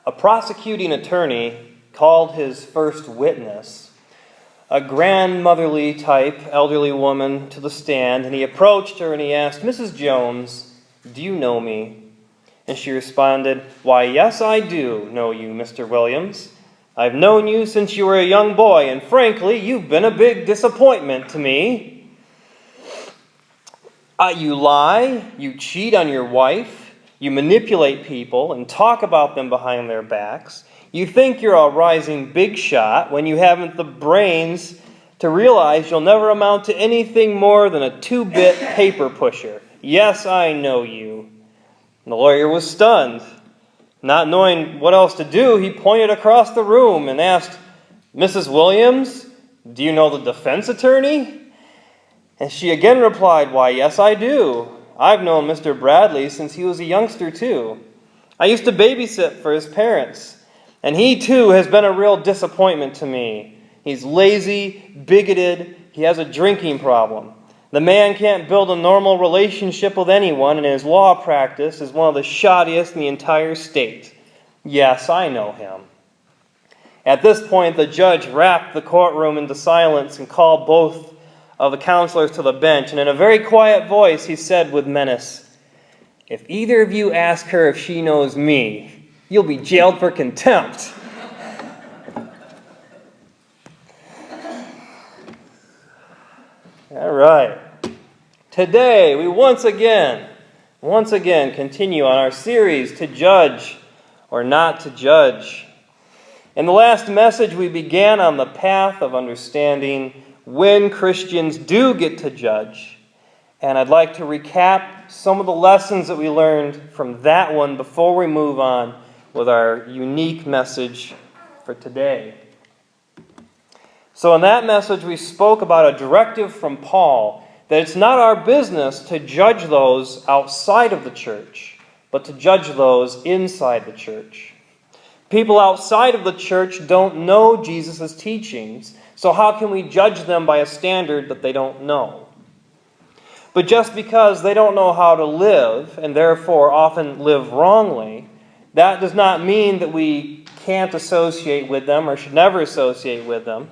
A prosecuting attorney called his first witness, a grandmotherly type elderly woman, to the stand, and he approached her and he asked, "Mrs. Jones, do you know me?" And she responded, "Why, yes, I do know you, Mr. Williams. I've known you since you were a young boy, and frankly, you've been a big disappointment to me. You lie, you cheat on your wife, you manipulate people and talk about them behind their backs. You think you're a rising big shot when you haven't the brains to realize you'll never amount to anything more than a 2-bit paper pusher. Yes, I know you." And the lawyer was stunned. Not knowing what else to do, he pointed across the room and asked, "Mrs. Williams, do you know the defense attorney?" And she again replied, "Why, yes, I do. I've known Mr. Bradley since he was a youngster, too. I used to babysit for his parents. And he, too, has been a real disappointment to me. He's lazy, bigoted, he has a drinking problem. The man can't build a normal relationship with anyone, and his law practice is one of the shoddiest in the entire state. Yes, I know him." At this point, the judge wrapped the courtroom into silence and called both of the counselors to the bench, and in a very quiet voice he said with menace, "If either of you ask her if she knows me, you'll be jailed for contempt." All right. Today we once again continue on our series, To Judge or Not to Judge. In the last message, we began on the path of understanding when Christians do get to judge. And I'd like to recap some of the lessons that we learned from that one before we move on with our unique message for today. So in that message, we spoke about a directive from Paul that it's not our business to judge those outside of the church, but to judge those inside the church. People outside of the church don't know Jesus' teachings, so how can we judge them by a standard that they don't know? But just because they don't know how to live, and therefore often live wrongly, that does not mean that we can't associate with them or should never associate with them.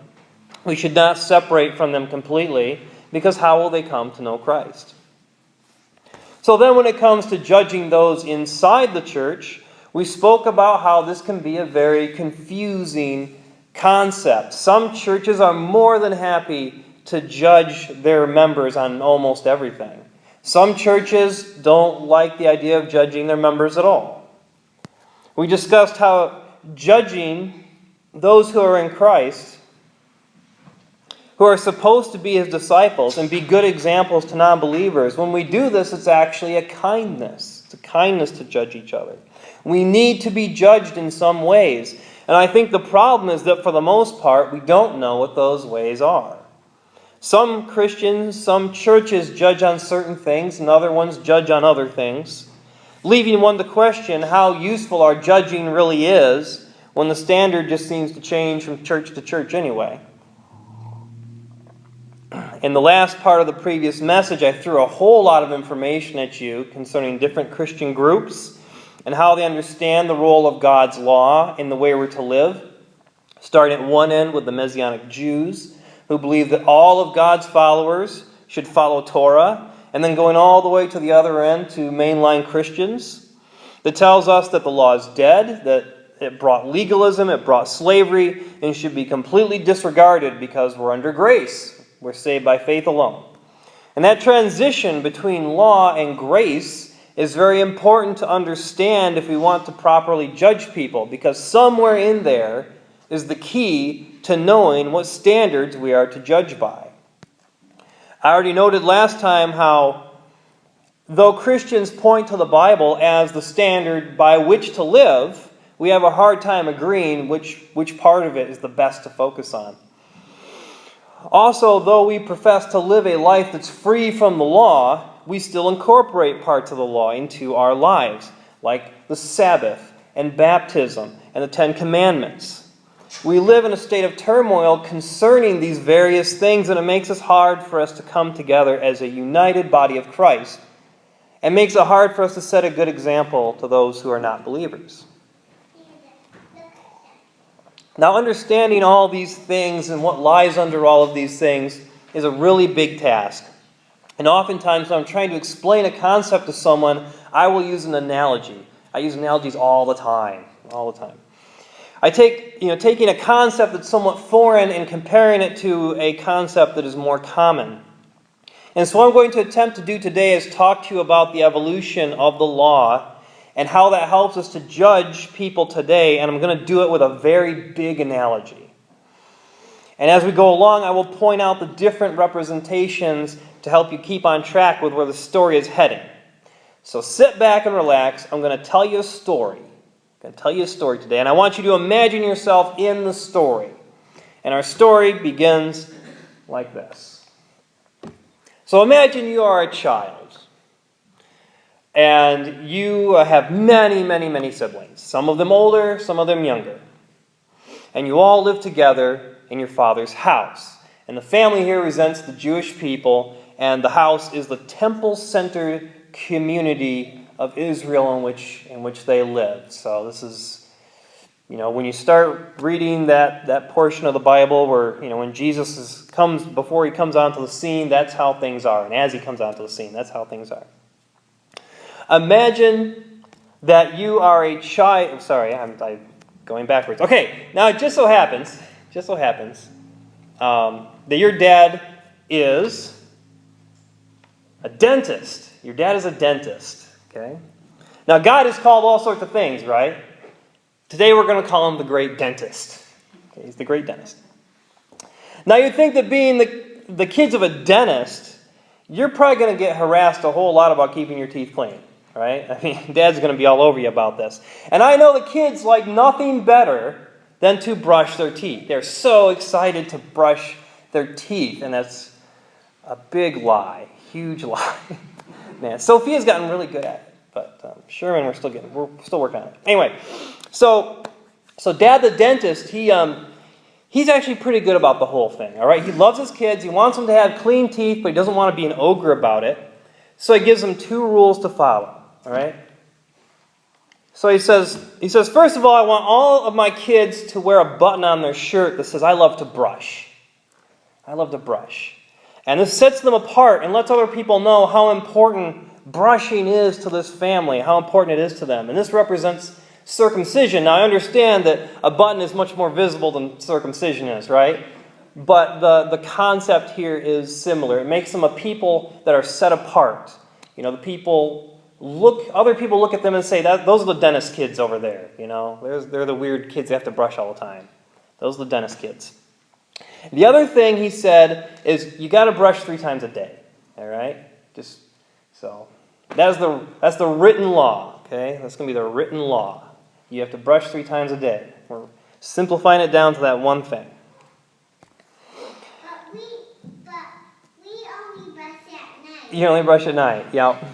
We should not separate from them completely, because how will they come to know Christ? So then when it comes to judging those inside the church, we spoke about how this can be a very confusing concept. Some churches are more than happy to judge their members on almost everything. Some churches don't like the idea of judging their members at all. We discussed how judging those who are in Christ, who are supposed to be his disciples and be good examples to non-believers, when we do this, it's actually a kindness. It's a kindness to judge each other. We need to be judged in some ways. And I think the problem is that for the most part, we don't know what those ways are. Some Christians, some churches judge on certain things, and other ones judge on other things, leaving one to question how useful our judging really is when the standard just seems to change from church to church anyway. In the last part of the previous message, I threw a whole lot of information at you concerning different Christian groups and how they understand the role of God's law in the way we're to live, starting at one end with the Messianic Jews, who believe that all of God's followers should follow Torah, and then going all the way to the other end to mainline Christians, that tells us that the law is dead, that it brought legalism, it brought slavery, and should be completely disregarded because we're under grace. We're saved by faith alone. And that transition between law and grace is very important to understand if we want to properly judge people, because somewhere in there is the key to knowing what standards we are to judge by. I already noted last time how, though Christians point to the Bible as the standard by which to live, we have a hard time agreeing which part of it is the best to focus on. Also, though we profess to live a life that's free from the law, we still incorporate parts of the law into our lives, like the Sabbath and baptism and the Ten Commandments. We live in a state of turmoil concerning these various things, and it makes it hard for us to come together as a united body of Christ. It makes it hard for us to set a good example to those who are not believers. Now, understanding all these things and what lies under all of these things is a really big task. And oftentimes when I'm trying to explain a concept to someone, I will use an analogy. I use analogies all the time. I take, taking a concept that's somewhat foreign and comparing it to a concept that is more common. And so what I'm going to attempt to do today is talk to you about the evolution of the law and how that helps us to judge people today. And I'm going to do it with a very big analogy. And as we go along, I will point out the different representations to help you keep on track with where the story is heading. So sit back and relax. I'm going to tell you a story. Today. And I want you to imagine yourself in the story. And our story begins like this. So imagine you are a child. And you have many, many, many siblings. Some of them older, some of them younger. And you all live together in your father's house. And the family here represents the Jewish people, and the house is the temple-centered community of Israel in which they lived. So this is, when you start reading that portion of the Bible where, when Jesus before he comes onto the scene, that's how things are. And as he comes onto the scene, that's how things are. Imagine that you are a child. Sorry, I'm going backwards. Okay, now it just so happens that your dad is a dentist. Your dad is a dentist. Okay. Now God is called all sorts of things, right? Today we're going to call him the great dentist. Okay, he's the great dentist. Now you'd think that being the kids of a dentist, you're probably going to get harassed a whole lot about keeping your teeth clean, right? I mean, Dad's going to be all over you about this. And I know the kids like nothing better than to brush their teeth. They're so excited to brush their teeth, and that's a big lie, huge lie. Man, Sophia's gotten really good at it, but Sherman, we're still working on it. Anyway, so Dad the dentist, he's actually pretty good about the whole thing. All right, he loves his kids. He wants them to have clean teeth, but he doesn't want to be an ogre about it. So he gives them 2 rules to follow. All right. So he says, first of all, I want all of my kids to wear a button on their shirt that says, I love to brush. I love to brush. And this sets them apart and lets other people know how important brushing is to this family, how important it is to them. And this represents circumcision. Now, I understand that a button is much more visible than circumcision is, right? But the concept here is similar. It makes them a people that are set apart. Other people look at them and say, those are the dentist kids over there. They're the weird kids that have to brush all the time. Those are the dentist kids. The other thing he said is you got to brush 3 times a day. All right? That's the written law. Okay, that's going to be the written law. You have to brush 3 times a day. We're simplifying it down to that one thing. But we only brush at night. You only brush at night. Yep.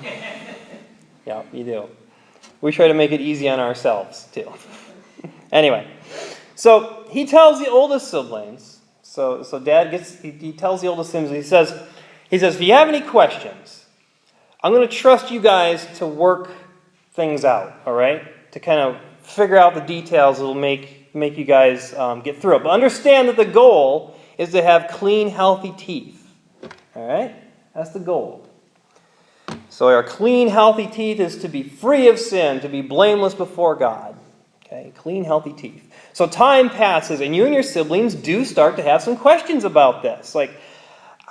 Yeah, you do. We try to make it easy on ourselves, too. Anyway, so he tells the oldest siblings, so Dad he tells the oldest siblings, he says, if you have any questions, I'm going to trust you guys to work things out, all right? To kind of figure out the details that will make you guys get through it. But understand that the goal is to have clean, healthy teeth, all right? That's the goal. So our clean, healthy teeth is to be free of sin, to be blameless before God. Okay, clean, healthy teeth. So time passes, and you and your siblings do start to have some questions about this. Like,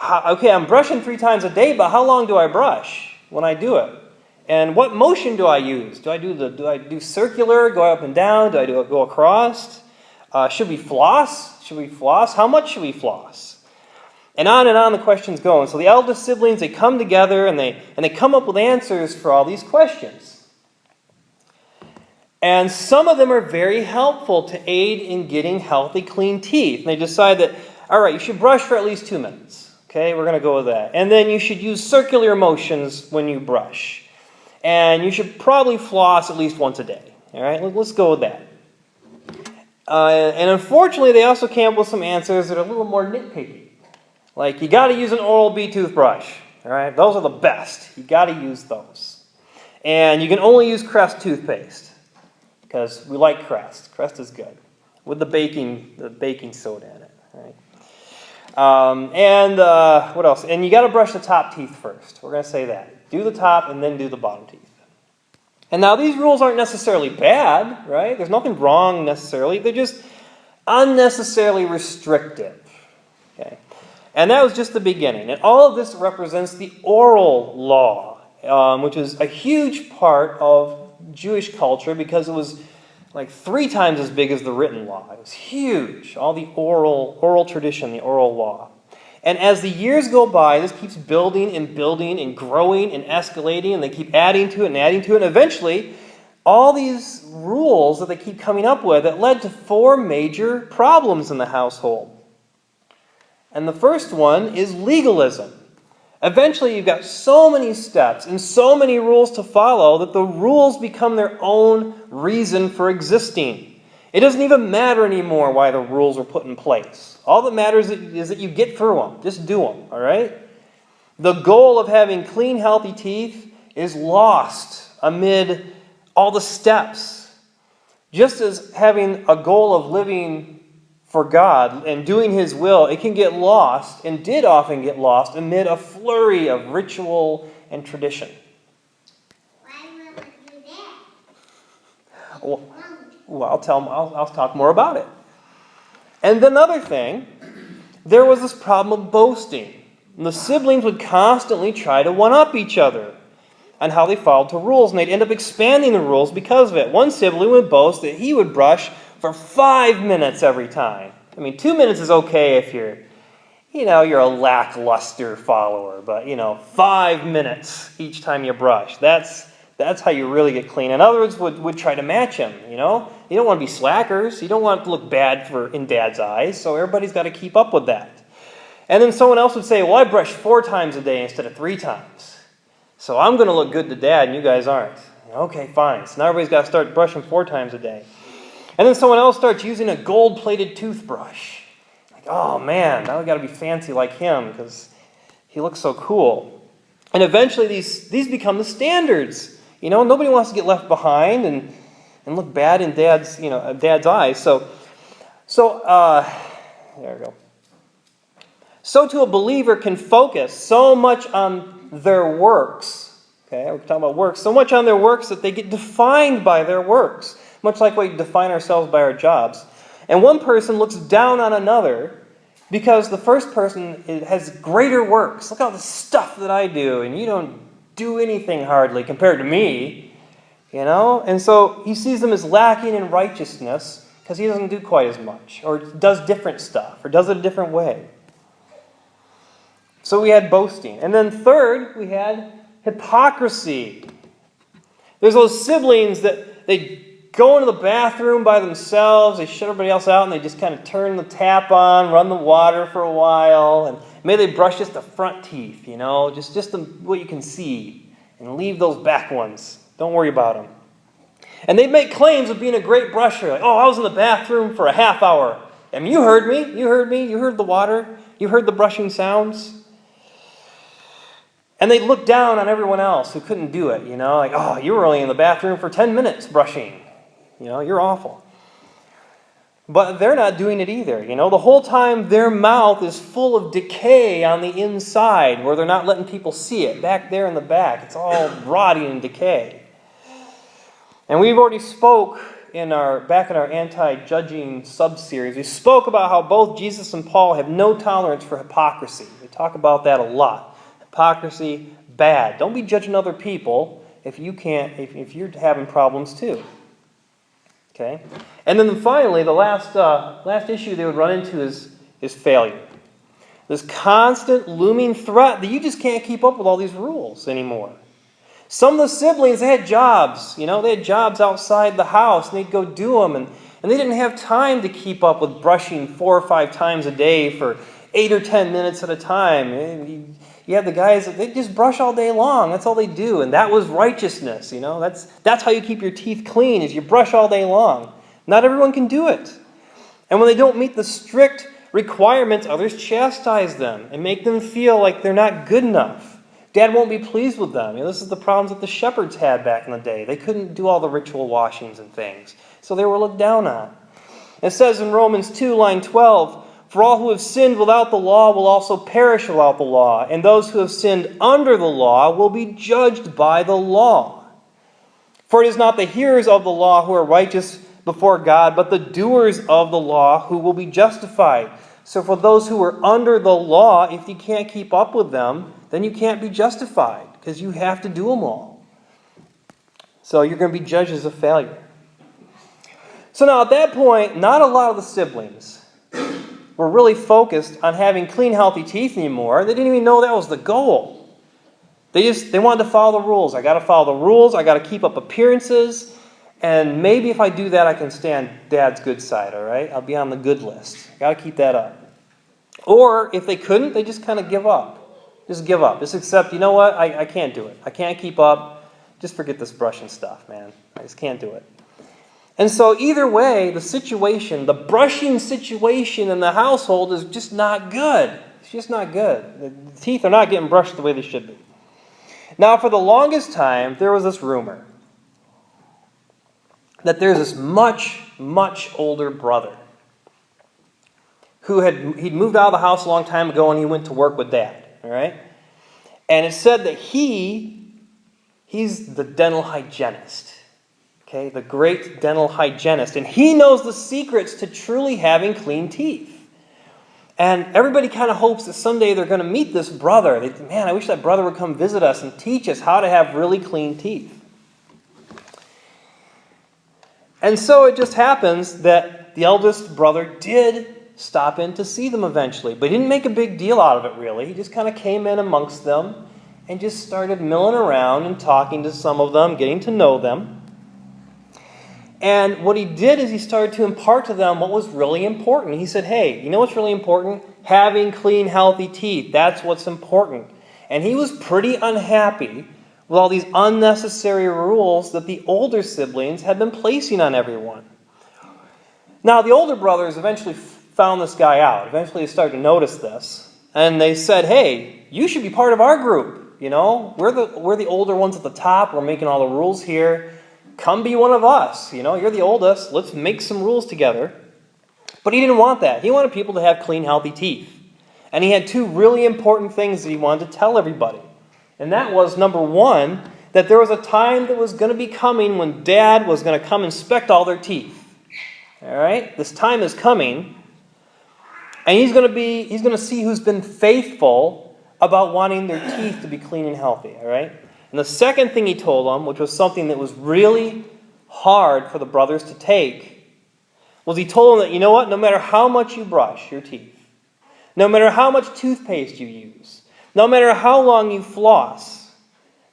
okay, I'm brushing 3 times a day, but how long do I brush when I do it? And what motion do I use? Do I do circular, go up and down? Do I go across? Should we floss? How much should we floss? And on the questions go. And so the eldest siblings, they come together and they come up with answers for all these questions. And some of them are very helpful to aid in getting healthy, clean teeth. And they decide that, all right, you should brush for at least 2 minutes. Okay, we're going to go with that. And then you should use circular motions when you brush. And you should probably floss at least once a day. All right, let's go with that. And unfortunately, they also came up with some answers that are a little more nitpicky. Like, you got to use an Oral-B toothbrush. All right, those are the best. You got to use those. And you can only use Crest toothpaste because we like Crest. Crest is good. with the baking soda in it. Right? What else? And you got to brush the top teeth first. We're going to say that. Do the top and then do the bottom teeth. And now these rules aren't necessarily bad, right? There's nothing wrong necessarily. They're just unnecessarily restrictive. Okay? And that was just the beginning. And all of this represents the oral law, which is a huge part of Jewish culture because it was like 3 times as big as the written law. It was huge. All the oral tradition, the oral law. And as the years go by, this keeps building and building and growing and escalating, and they keep adding to it and adding to it. And eventually, all these rules that they keep coming up with, it led to 4 major problems in the household. And the first one is legalism. Eventually, you've got so many steps and so many rules to follow that the rules become their own reason for existing. It doesn't even matter anymore why the rules were put in place. All that matters is that you get through them. Just do them, all right? The goal of having clean, healthy teeth is lost amid all the steps. Just as having a goal of living for God and doing His will, it can get lost, and did often get lost, amid a flurry of ritual and tradition. Why will it do that? Well, I'll talk more about it. And another thing, there was this problem of boasting. And the siblings would constantly try to one-up each other on how they followed the rules, and they'd end up expanding the rules because of it. One sibling would boast that he would brush for 5 minutes every time. I mean, 2 minutes is okay if you're a lackluster follower, but 5 minutes each time you brush. That's how you really get clean. And others would try to match him, You don't want to be slackers. You don't want to look bad in Dad's eyes, so everybody's got to keep up with that. And then someone else would say, well, I brush 4 times a day instead of 3 times. So I'm going to look good to Dad and you guys aren't. Okay, fine. So now everybody's got to start brushing 4 times a day. And then someone else starts using a gold-plated toothbrush. Like, oh man, now we got to be fancy like him because he looks so cool. And eventually these become the standards. Nobody wants to get left behind and look bad in Dad's eyes. So there we go. So too a believer can focus so much on their works. Okay, we're talking about works. So much on their works that they get defined by their works. Much like we define ourselves by our jobs. And one person looks down on another because the first person has greater works. Look at all the stuff that I do, and you don't do anything hardly compared to me. And so he sees them as lacking in righteousness because he doesn't do quite as much, or does different stuff, or does it a different way. So we had boasting. And then third, we had hypocrisy. There's those siblings that they go into the bathroom by themselves, they shut everybody else out, and they just kind of turn the tap on, run the water for a while, and maybe they brush just the front teeth, just what you can see, and leave those back ones. Don't worry about them. And they make claims of being a great brusher, like, oh, I was in the bathroom for a half hour. I mean, you heard me, you heard the water, you heard the brushing sounds. And they look down on everyone else who couldn't do it, like, oh, you were only in the bathroom for 10 minutes brushing. You're awful. But they're not doing it either. The whole time their mouth is full of decay on the inside where they're not letting people see it. Back there in the back, it's all rotting and decay. And we've already spoke back in our anti-judging sub-series. We spoke about how both Jesus and Paul have no tolerance for hypocrisy. We talk about that a lot. Hypocrisy, bad. Don't be judging other people if you're having problems too. Okay? And then finally, the last issue they would run into is failure. This constant looming threat that you just can't keep up with all these rules anymore. Some of the siblings, they had jobs. They had jobs outside the house, and they'd go do them. And they didn't have time to keep up with brushing 4 or 5 times a day for 8 or 10 minutes at a time. And you have the guys that they just brush all day long. That's all they do. And that was righteousness. That's how you keep your teeth clean, is you brush all day long. Not everyone can do it. And when they don't meet the strict requirements, others chastise them and make them feel like they're not good enough. Dad won't be pleased with them. This is the problems that the shepherds had back in the day. They couldn't do all the ritual washings and things. So they were looked down on. It says in Romans 2, line 12, "For all who have sinned without the law will also perish without the law, and those who have sinned under the law will be judged by the law. For it is not the hearers of the law who are righteous before God, but the doers of the law who will be justified." So for those who are under the law, if you can't keep up with them, then you can't be justified, because you have to do them all. So you're going to be judged as a failure. So now at that point, not a lot of the siblings were really focused on having clean, healthy teeth anymore. They didn't even know that was the goal. They wanted to follow the rules. I got to follow the rules. I got to keep up appearances. And maybe if I do that, I can stay on Dad's good side, all right? I'll be on the good list. Got to keep that up. Or if they couldn't, they just kind of give up. Just give up. Just accept, you know what? I can't do it. I can't keep up. Just forget this brushing stuff, man. I just can't do it. And so either way, the situation, the brushing situation in the household is just not good. It's just not good. The teeth are not getting brushed the way they should be. Now, for the longest time, there was this rumor that there's this much, much older brother he'd moved out of the house a long time ago and he went to work with Dad. All right? And it said that he's the dental hygienist. Okay, the great dental hygienist. And he knows the secrets to truly having clean teeth. And everybody kind of hopes that someday they're going to meet this brother. They think, man, I wish that brother would come visit us and teach us how to have really clean teeth. And so it just happens that the eldest brother did stop in to see them eventually. But he didn't make a big deal out of it, really. He just kind of came in amongst them and just started milling around and talking to some of them, getting to know them. And what he did is he started to impart to them what was really important. He said, hey, you know what's really important? Having clean, healthy teeth. That's what's important. And he was pretty unhappy with all these unnecessary rules that the older siblings had been placing on everyone. Now, the older brothers eventually found this guy out. Eventually they started to notice this. And they said, hey, you should be part of our group. You know, we're the older ones at the top. We're making all the rules here. Come be one of us. You know, you're the oldest. Let's make some rules together. But he didn't want that. He wanted people to have clean, healthy teeth. And he had two really important things that he wanted to tell everybody. And that was, number one, that there was a time that was going to be coming when Dad was going to come inspect all their teeth. All right? This time is coming. And he's going to see who's been faithful about wanting their teeth to be clean and healthy. All right? And the second thing he told them, which was something that was really hard for the brothers to take, was he told them that, you know what, no matter how much you brush your teeth, no matter how much toothpaste you use, no matter how long you floss,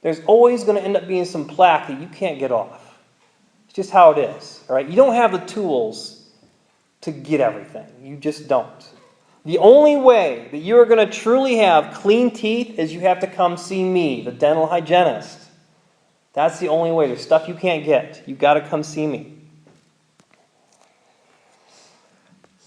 there's always going to end up being some plaque that you can't get off. It's just how it is. All right? You don't have the tools to get everything. You just don't. The only way that you are going to truly have clean teeth is you have to come see me, the dental hygienist. That's the only way. There's stuff you can't get. You've got to come see me.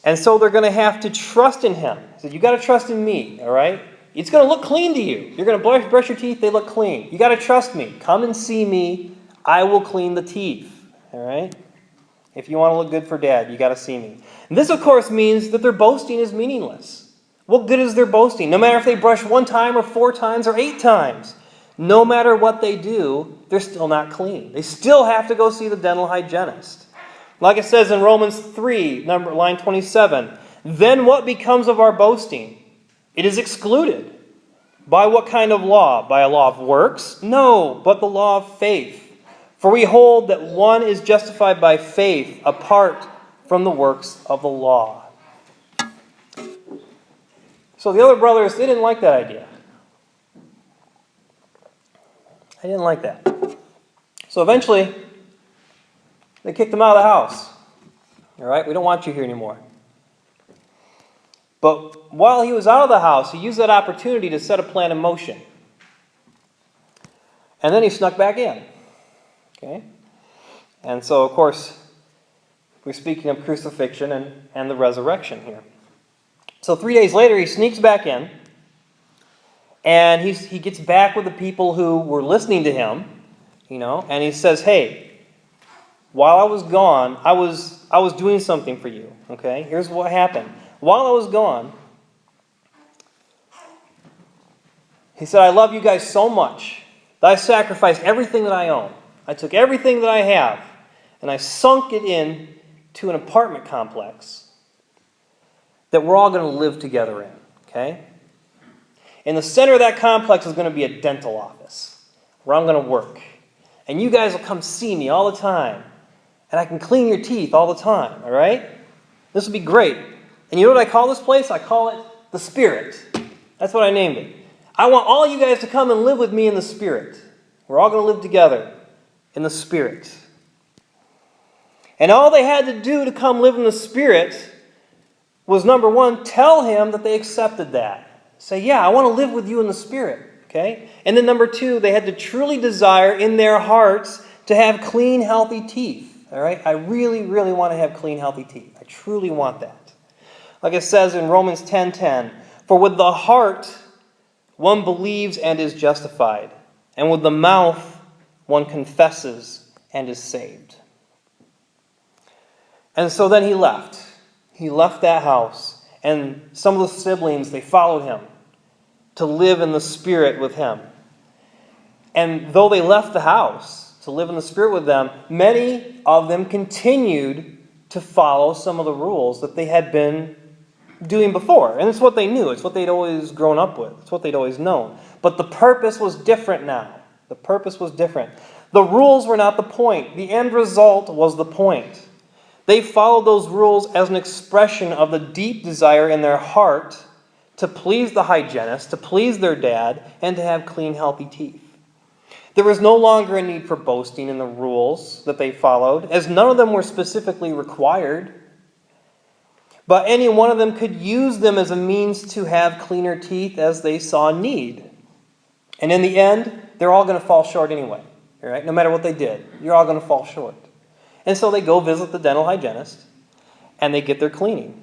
And so they're going to have to trust in him. So you've got to trust in me, all right? It's going to look clean to you. You're going to brush your teeth, they look clean. You've got to trust me. Come and see me. I will clean the teeth, all right? If you want to look good for Dad, you got to see me. And this, of course, means that their boasting is meaningless. What good is their boasting? No matter if they brush 1 time or 4 times or 8 times. No matter what they do, they're still not clean. They still have to go see the dental hygienist. Like it says in Romans 3, line 27, then what becomes of our boasting? It is excluded. By what kind of law? By a law of works? No, but the law of faith. For we hold that one is justified by faith apart from the works of the law. So the other brothers, they didn't like that idea. They didn't like that. So eventually, they kicked him out of the house. All right, we don't want you here anymore. But while he was out of the house, he used that opportunity to set a plan in motion. And then he snuck back in. Okay? And so, of course, we're speaking of crucifixion and the resurrection here. So 3 days later, he sneaks back in, and he gets back with the people who were listening to him, you know, and he says, hey, while I was gone, I was was doing something for you. Okay? Here's what happened. While I was gone, he said, I love you guys so much that I sacrificed everything that I own. I took everything that I have and I sunk it in to an apartment complex that we're all going to live together in. Okay? In the center of that complex is going to be a dental office where I'm going to work. And you guys will come see me all the time. And I can clean your teeth all the time. All right? This will be great. And you know what I call this place? I call it the Spirit. That's what I named it. I want all you guys to come and live with me in the Spirit. We're all going to live together in the Spirit. And all they had to do to come live in the Spirit was, number one, tell him that they accepted that. Say, yeah, I want to live with you in the Spirit. Okay? And then number two, they had to truly desire in their hearts to have clean, healthy teeth. All right? I really, really want to have clean, healthy teeth. I truly want that. Like it says in Romans 10:10, for with the heart one believes and is justified, and with the mouth one confesses and is saved. And so then he left. He left that house, and some of the siblings, they followed him to live in the Spirit with him. And though they left the house to live in the Spirit with them, many of them continued to follow some of the rules that they had been doing before. And it's what they knew. It's what they'd always grown up with. It's what they'd always known. But the purpose was different now. The purpose was different. The rules were not the point. The end result was the point. They followed those rules as an expression of the deep desire in their heart to please the hygienist, to please their dad, and to have clean, healthy teeth. There was no longer a need for boasting in the rules that they followed, as none of them were specifically required. But any one of them could use them as a means to have cleaner teeth as they saw need. And in the end, they're all going to fall short anyway. Right? No matter what they did, you're all going to fall short. And so they go visit the dental hygienist, and they get their cleaning.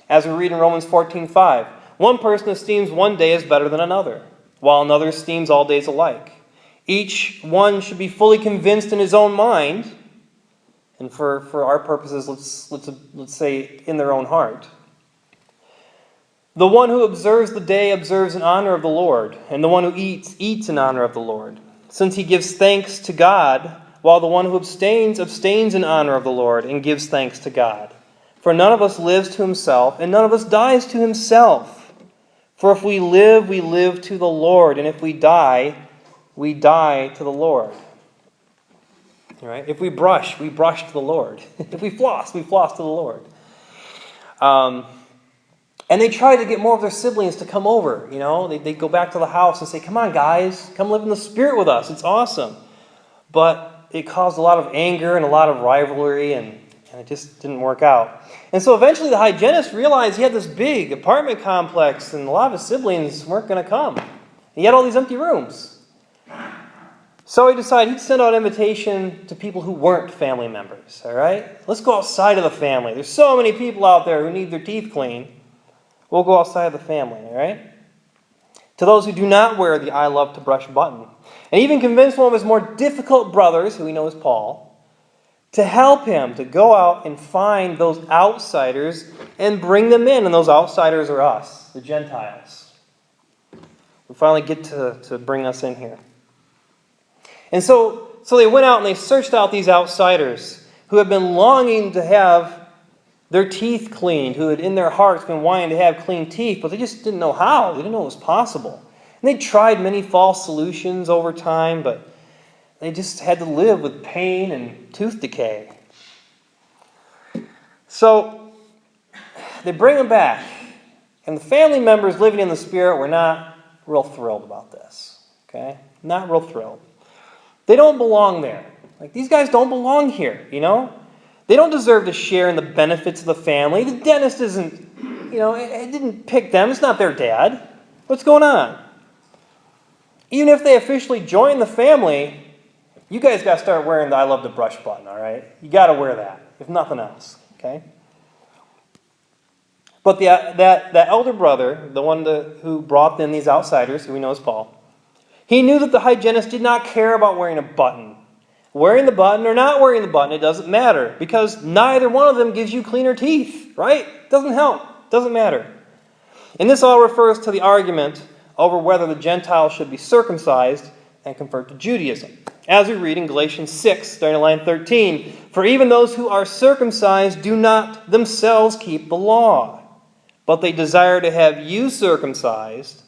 As we read in Romans 14:5, one person esteems one day as better than another, while another esteems all days alike. Each one should be fully convinced in his own mind, and for our purposes, let's say in their own heart. The one who observes the day observes in honor of the Lord, and the one who eats, eats in honor of the Lord, since he gives thanks to God, while the one who abstains, abstains in honor of the Lord and gives thanks to God. For none of us lives to himself, and none of us dies to himself. For if we live to the Lord, and if we die to the Lord. All right? If we brush to the Lord. If we floss to the Lord. And they try to get more of their siblings to come over. You know, they go back to the house and say, come on, guys, come live in the Spirit with us. It's awesome. But it caused a lot of anger and a lot of rivalry, and it just didn't work out. And so eventually the hygienist realized he had this big apartment complex, and a lot of his siblings weren't going to come. He had all these empty rooms. So he decided he'd send out an invitation to people who weren't family members. All right? Let's go outside of the family. There's so many people out there who need their teeth cleaned. We'll go outside of the family. All right? To those who do not wear the I love to brush button. And even convinced one of his more difficult brothers, who we know as Paul, to help him to go out and find those outsiders and bring them in. And those outsiders are us, the Gentiles. We finally get to bring us in here. And so they went out and they searched out these outsiders who had been longing to have their teeth cleaned, who had in their hearts been wanting to have clean teeth, but they just didn't know how. They didn't know it was possible. And they tried many false solutions over time, but they just had to live with pain and tooth decay. So they bring them back, and the family members living in the Spirit were not real thrilled about this. Okay? Not real thrilled. They don't belong there. Like, these guys don't belong here, you know? They don't deserve to share in the benefits of the family. The dentist isn't, it didn't pick them. It's not their dad. What's going on? Even if they officially join the family, you guys got to start wearing the I love to brush button, all right? You got to wear that, if nothing else, okay? But that elder brother, the one who brought in these outsiders, who we know as Paul, he knew that the hygienist did not care about wearing a button. Wearing the button or not wearing the button, it doesn't matter, because neither one of them gives you cleaner teeth, right? Doesn't help. Doesn't matter. And this all refers to the argument over whether the Gentiles should be circumcised and convert to Judaism. As we read in Galatians 6, starting at line 13, "For even those who are circumcised do not themselves keep the law, but they desire to have you circumcised,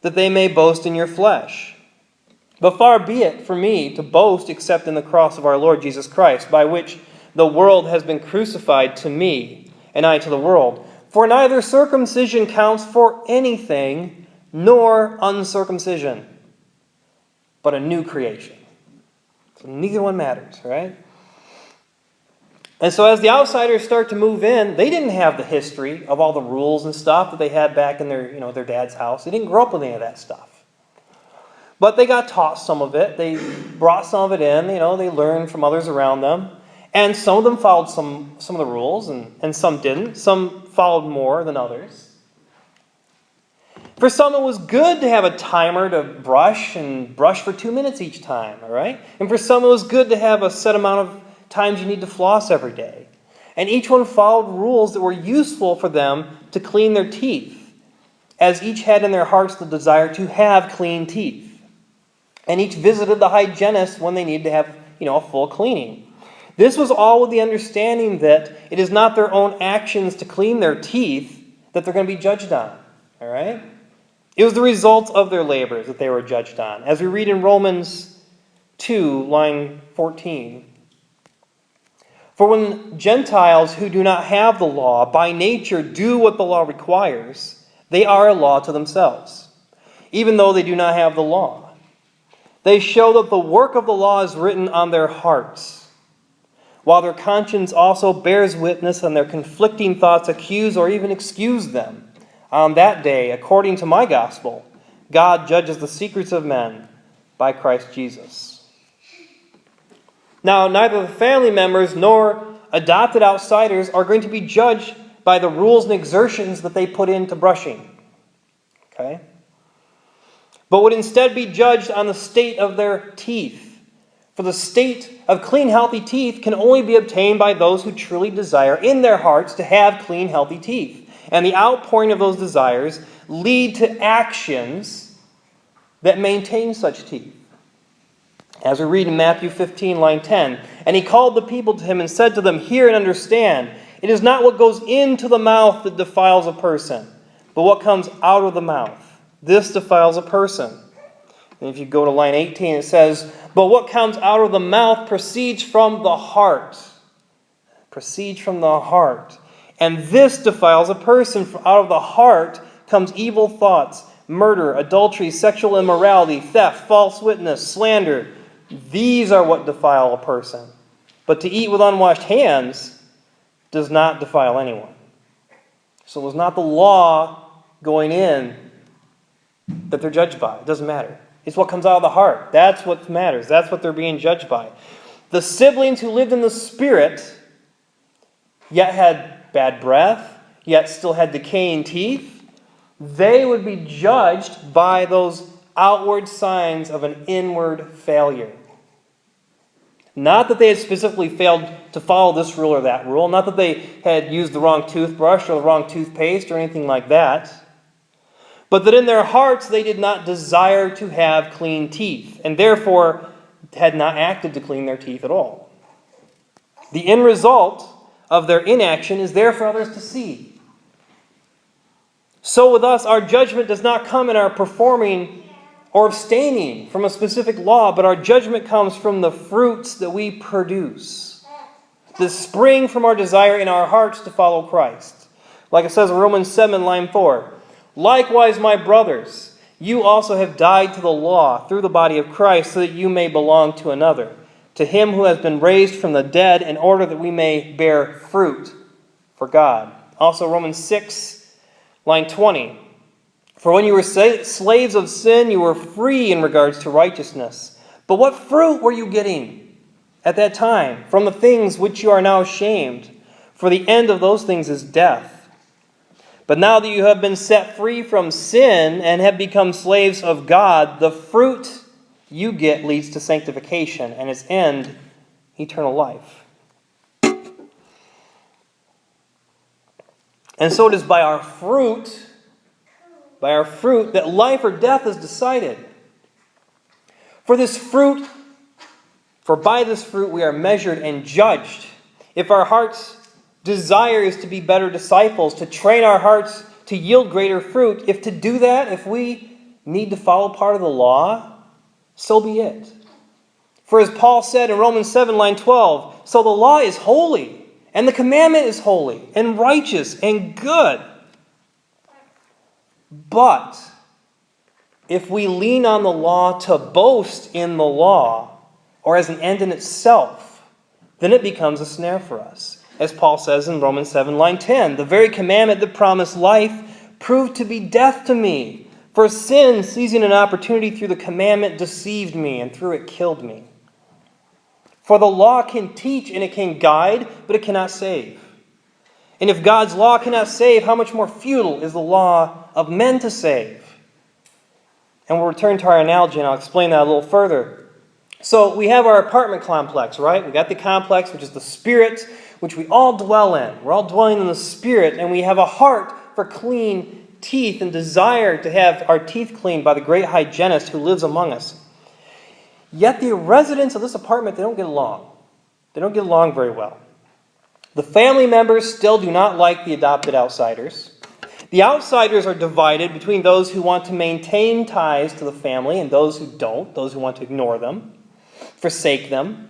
that they may boast in your flesh. But far be it from me to boast except in the cross of our Lord Jesus Christ, by which the world has been crucified to me, and I to the world. For neither circumcision counts for anything, nor uncircumcision, but a new creation." So neither one matters, right? And so as the outsiders start to move in, they didn't have the history of all the rules and stuff that they had back in their dad's house. They didn't grow up with any of that stuff. But they got taught some of it. They brought some of it in. They learned from others around them. And some of them followed some of the rules, and some didn't. Some followed more than others. For some, it was good to have a timer to brush for 2 minutes each time, all right? And for some, it was good to have a set amount of times you need to floss every day. And each one followed rules that were useful for them to clean their teeth, as each had in their hearts the desire to have clean teeth. And each visited the hygienist when they needed to have, a full cleaning. This was all with the understanding that it is not their own actions to clean their teeth that they're going to be judged on, all right? It was the result of their labors that they were judged on. As we read in Romans 2, line 14. "For when Gentiles who do not have the law by nature do what the law requires, they are a law to themselves, even though they do not have the law. They show that the work of the law is written on their hearts, while their conscience also bears witness, and their conflicting thoughts accuse or even excuse them. On that day, according to my gospel, God judges the secrets of men by Christ Jesus." Now, neither the family members nor adopted outsiders are going to be judged by the rules and exertions that they put into brushing. Okay? But would instead be judged on the state of their teeth. For the state of clean, healthy teeth can only be obtained by those who truly desire in their hearts to have clean, healthy teeth. And the outpouring of those desires lead to actions that maintain such teeth. As we read in Matthew 15, line 10, "And he called the people to him and said to them, 'Hear and understand. It is not what goes into the mouth that defiles a person, but what comes out of the mouth. This defiles a person.' And if you go to line 18, it says, 'But what comes out of the mouth proceeds from the heart.' Proceeds from the heart. And this defiles a person, for out of the heart comes evil thoughts, murder, adultery, sexual immorality, theft, false witness, slander. These are what defile a person. But to eat with unwashed hands does not defile anyone." So it was not the law going in that they're judged by. It doesn't matter. It's what comes out of the heart. That's what matters. That's what they're being judged by. The siblings who lived in the Spirit, yet had bad breath, yet still had decaying teeth, they would be judged by those outward signs of an inward failure. Not that they had specifically failed to follow this rule or that rule. Not that they had used the wrong toothbrush or the wrong toothpaste or anything like that. But that in their hearts they did not desire to have clean teeth, and therefore had not acted to clean their teeth at all. The end result of their inaction is there for others to see. So with us, our judgment does not come in our performing or abstaining from a specific law, but our judgment comes from the fruits that we produce, that spring from our desire in our hearts to follow Christ. Like it says in Romans 7, line 4, "Likewise, my brothers, you also have died to the law through the body of Christ, so that you may belong to another, to him who has been raised from the dead, in order that we may bear fruit for God." Also Romans 6, line 20, "For when you were slaves of sin, you were free in regards to righteousness. But what fruit were you getting at that time from the things which you are now ashamed? For the end of those things is death. But now that you have been set free from sin and have become slaves of God, the fruit you get leads to sanctification, and its end eternal life. And so it is by our fruit that life or death is decided. For by this fruit we are measured and judged. If our heart's desire is to be better disciples, to train our hearts to yield greater fruit, if we need to follow part of the law, so be it. For as Paul said in Romans 7, line 12, so the law is holy, and the commandment is holy, and righteous, and good. But if we lean on the law to boast in the law, or as an end in itself, then it becomes a snare for us. As Paul says in Romans 7, line 10, the very commandment that promised life proved to be death to me. For sin, seizing an opportunity through the commandment, deceived me, and through it killed me. For the law can teach and it can guide, but it cannot save. And if God's law cannot save, how much more futile is the law of men to save? And we'll return to our analogy, and I'll explain that a little further. So we have our apartment complex, right? We got the complex, which is the spirit, which we all dwell in. We're all dwelling in the spirit, and we have a heart for clean teeth and desire to have our teeth cleaned by the great hygienist who lives among us. Yet the residents of this apartment, they don't get along. They don't get along very well. The family members still do not like the adopted outsiders. The outsiders are divided between those who want to maintain ties to the family and those who don't, those who want to ignore them, forsake them.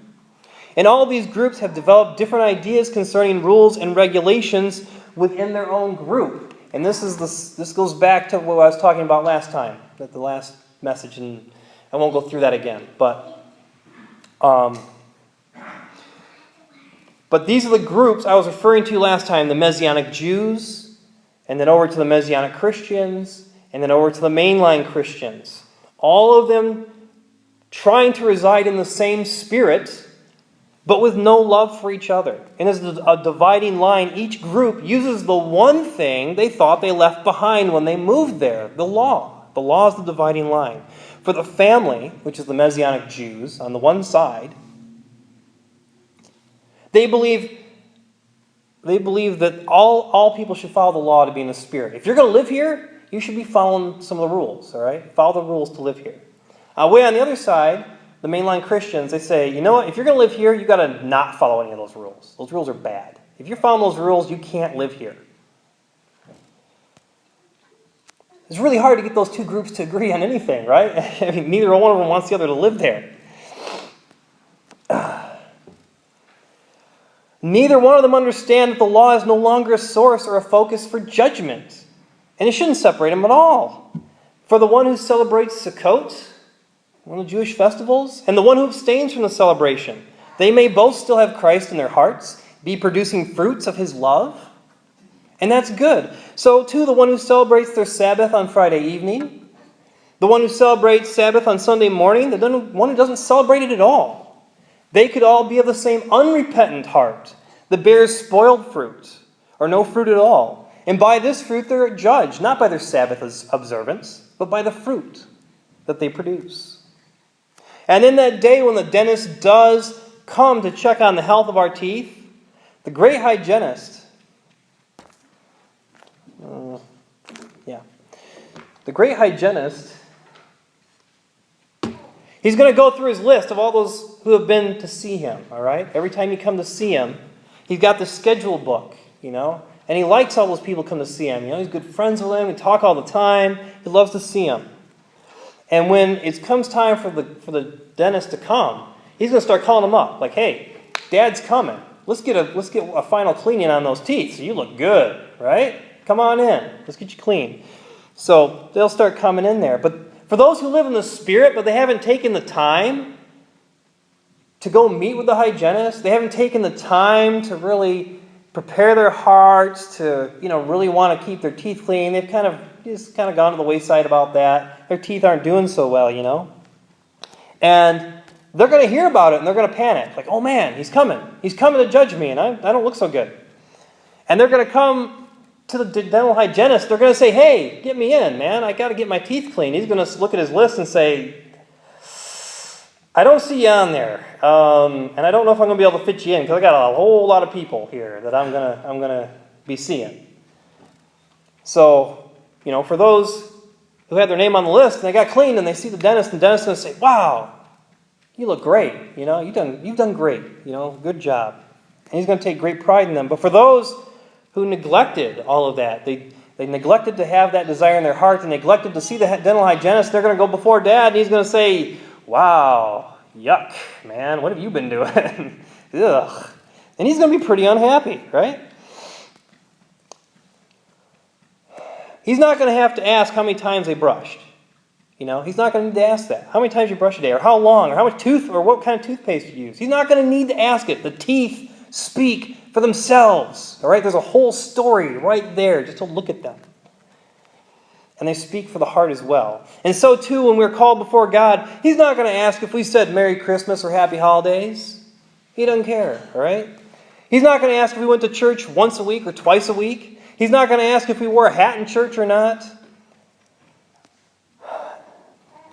And all of these groups have developed different ideas concerning rules and regulations within their own group. And this goes back to what I was talking about last time, at the last message, and I won't go through that again. But these are the groups I was referring to last time, the Messianic Jews, and then over to the Messianic Christians, and then over to the mainline Christians. All of them trying to reside in the same spirit, but with no love for each other. And as a dividing line, each group uses the one thing they thought they left behind when they moved there, the law. The law is the dividing line. For the family, which is the Messianic Jews, on the one side, they believe that all people should follow the law to be in the spirit. If you're going to live here, you should be following some of the rules, all right? Follow the rules to live here. Way on the other side, the mainline Christians, they say, you know what, if you're going to live here, you've got to not follow any of those rules. Those rules are bad. If you're following those rules, you can't live here. It's really hard to get those two groups to agree on anything, right? I mean, neither one of them wants the other to live there. Neither one of them understand that the law is no longer a source or a focus for judgment. And it shouldn't separate them at all. For the one who celebrates Sukkot, one of the Jewish festivals, and the one who abstains from the celebration, they may both still have Christ in their hearts, be producing fruits of his love. And that's good. So too, the one who celebrates their Sabbath on Friday evening, the one who celebrates Sabbath on Sunday morning, the one who doesn't celebrate it at all. They could all be of the same unrepentant heart that bears spoiled fruit, or no fruit at all. And by this fruit they're judged, not by their Sabbath observance, but by the fruit that they produce. And in that day when the dentist does come to check on the health of our teeth, the great hygienist, he's going to go through his list of all those who have been to see him, all right? Every time you come to see him, he's got the schedule book, and he likes all those people come to see him. He's good friends with them. We talk all the time. He loves to see them. And when it comes time for the dentist to come, he's going to start calling them up, like, hey, Dad's coming. Let's get a final cleaning on those teeth so you look good, right? Come on in. Let's get you clean. So they'll start coming in there. But for those who live in the Spirit, but they haven't taken the time to go meet with the hygienist, they haven't taken the time to really prepare their hearts to, really want to keep their teeth clean. They've kind of gone to the wayside about that. Their teeth aren't doing so well, And they're going to hear about it and they're going to panic. Like, oh man, he's coming. He's coming to judge me and I don't look so good. And they're going to come to the dental hygienist. They're going to say, hey, get me in, man. I got to get my teeth clean. He's going to look at his list and say, I don't see you on there, and I don't know if I'm going to be able to fit you in because I got a whole lot of people here that I'm gonna be seeing. So, for those who had their name on the list and they got cleaned and they see the dentist, and the dentist is going to say, "Wow, you look great. You've done great. Good job." And he's going to take great pride in them. But for those who neglected all of that, they neglected to have that desire in their heart, and neglected to see the dental hygienist, they're going to go before Dad, and he's going to say, "Wow, yuck, man, what have you been doing?" Ugh. And he's going to be pretty unhappy, right? He's not going to have to ask how many times they brushed. He's not going to need to ask that. How many times you brush a day, or how long, or how much or what kind of toothpaste you use. He's not going to need to ask it. The teeth speak for themselves. All right, there's a whole story right there just to look at them. And they speak for the heart as well. And so too, when we're called before God, He's not going to ask if we said Merry Christmas or Happy Holidays. He doesn't care, all right? He's not going to ask if we went to church once a week or twice a week. He's not going to ask if we wore a hat in church or not.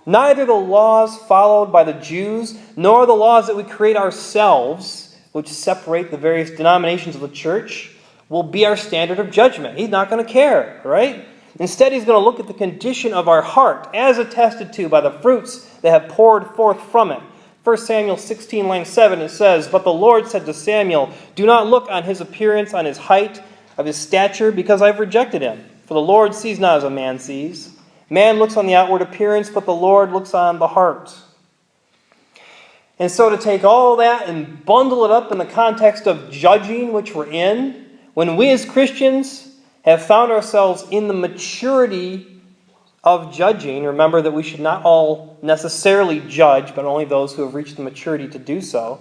Neither the laws followed by the Jews, nor the laws that we create ourselves, which separate the various denominations of the church, will be our standard of judgment. He's not going to care, right? Instead, He's going to look at the condition of our heart, as attested to by the fruits that have poured forth from it. 1 Samuel 16, line 7, it says, "But the Lord said to Samuel, do not look on his appearance, on his height, of his stature, because I've rejected him. For the Lord sees not as a man sees. Man looks on the outward appearance, but the Lord looks on the heart." And so to take all that and bundle it up in the context of judging, which we're in, when we as Christians have found ourselves in the maturity of judging, remember that we should not all necessarily judge, but only those who have reached the maturity to do so,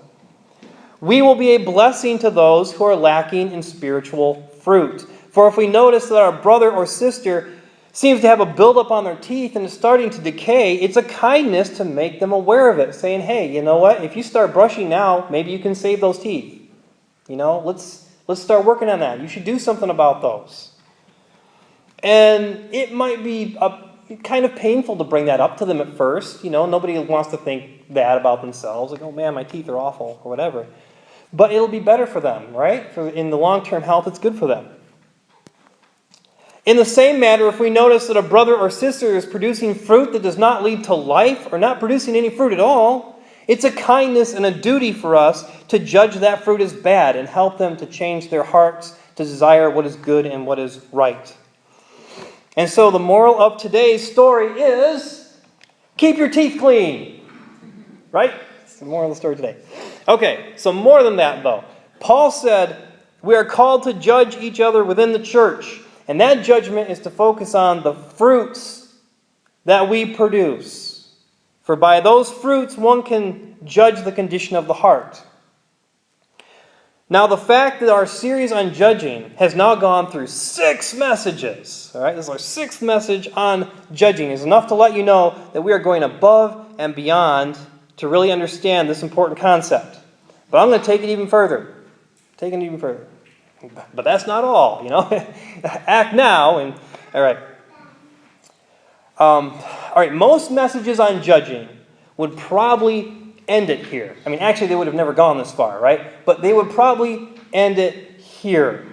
we will be a blessing to those who are lacking in spiritual fruit. For if we notice that our brother or sister seems to have a buildup on their teeth and is starting to decay, it's a kindness to make them aware of it, saying, "Hey, you know what? If you start brushing now, maybe you can save those teeth. Let's start working on that. You should do something about those." And it might be kind of painful to bring that up to them at first. Nobody wants to think bad about themselves, like, "Oh man, my teeth are awful," or whatever. But it'll be better for them, right? In the long-term health, it's good for them. In the same manner, if we notice that a brother or sister is producing fruit that does not lead to life, or not producing any fruit at all, it's a kindness and a duty for us to judge that fruit as bad and help them to change their hearts to desire what is good and what is right. And so the moral of today's story is, keep your teeth clean. Right? That's the moral of the story today. Okay, so more than that though. Paul said we are called to judge each other within the church. And that judgment is to focus on the fruits that we produce. For by those fruits one can judge the condition of the heart. Now the fact that our series on judging has now gone through 6 messages, all right, this is our 6th message on judging, is enough to let you know that we are going above and beyond to really understand this important concept. But I'm going to take it even further. But that's not all, Act now. And all right. Most messages on judging would probably end it here. Actually, they would have never gone this far, right? But they would probably end it here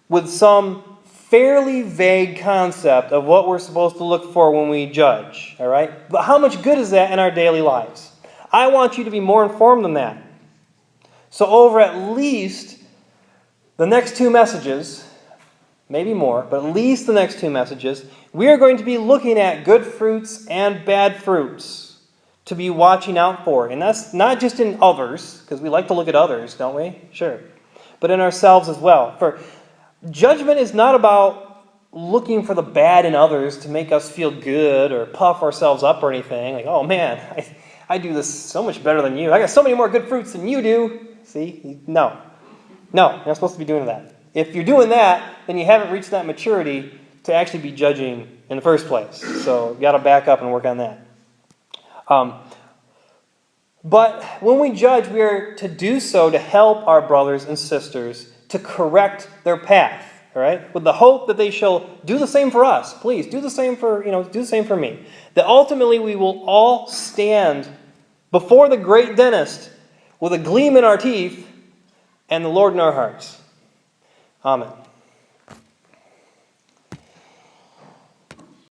with some fairly vague concept of what we're supposed to look for when we judge, all right? But how much good is that in our daily lives? I want you to be more informed than that. So over at least the next 2 messages, maybe more, but at least the next 2 messages, we are going to be looking at good fruits and bad fruits to be watching out for. And that's not just in others, because we like to look at others, don't we? Sure. But in ourselves as well. For judgment is not about looking for the bad in others to make us feel good or puff ourselves up or anything. Like, "Oh man, I do this so much better than you. I got so many more good fruits than you do." See? No, you're not supposed to be doing that. If you're doing that, then you haven't reached that maturity to actually be judging in the first place. So you've got to back up and work on that. But when we judge, we are to do so to help our brothers and sisters to correct their path, all right? With the hope that they shall do the same for us. Please, do the same for me. That ultimately we will all stand before the great dentist with a gleam in our teeth and the Lord in our hearts. Amen.